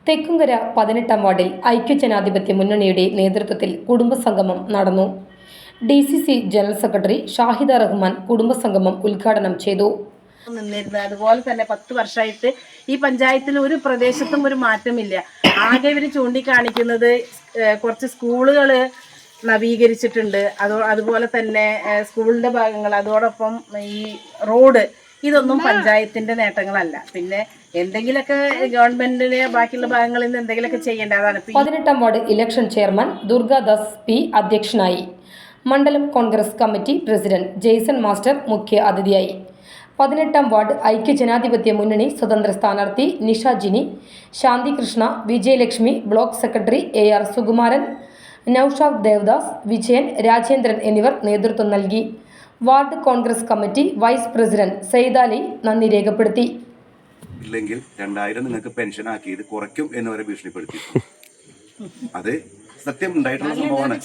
തെക്കുംകര 18-ാം വാർഡിൽ ഐക്യജനാധിപത്യ മുന്നണിയുടെ നേതൃത്വത്തിൽ കുടുംബസംഗമം നടന്നു. DCC general secretary Shahida Rahman കുടുംബസംഗമം ഉദ്ഘാടനം ചെയ്തു. അതുപോലെ തന്നെ 10 വർഷമായിട്ട് ഈ പഞ്ചായത്തിൽ ഒരു പ്രദേശത്തും ഒരു മാറ്റമില്ല. ആകെ ഇവർ ചൂണ്ടിക്കാണിക്കുന്നത് കുറച്ച് സ്കൂളുകൾ നവീകരിച്ചിട്ടുണ്ട്, അതുപോലെ തന്നെ സ്കൂളിൻ്റെ ഭാഗങ്ങൾ, അതോടൊപ്പം ഈ റോഡ്, ഇതൊന്നും പഞ്ചായത്തിന്റെ നേട്ടങ്ങളല്ല. പിന്നെ എന്തെങ്കിലുമൊക്കെ ഗവൺമെന്റിന് ബാക്കിയുള്ള ഭാഗങ്ങളിൽ നിന്ന് എന്തെങ്കിലുമൊക്കെ ചെയ്യേണ്ടതാണ്. 18-ാം ward election chairman Durgadas P അധ്യക്ഷനായി. മണ്ഡലം Congress committee president Jaison master മുഖ്യ അതിഥിയായി. 18-ാം വാർഡ് ഐക്യജനാധിപത്യ മുന്നണി സ്വതന്ത്ര സ്ഥാനാർത്ഥി Nisha Jini, Shanthi Krishna, Vijayalakshmi, block secretary AR Sukumaran, Noushad Devadas, Vijayan, Rajendran എന്നിവർ നേതൃത്വം നൽകി. Ward Congress committee vice president Saidali നന്ദി രേഖപ്പെടുത്തി. ഇല്ലെങ്കിൽ 2000 നിങ്ങൾക്ക് പെൻഷൻ ആക്കിയത് കുറയ്ക്കും എന്ന് വരെ ഭീഷണിപ്പെടുത്തി. അത് സത്യം ഉണ്ടായിട്ടുള്ള സംഭവമാണ്.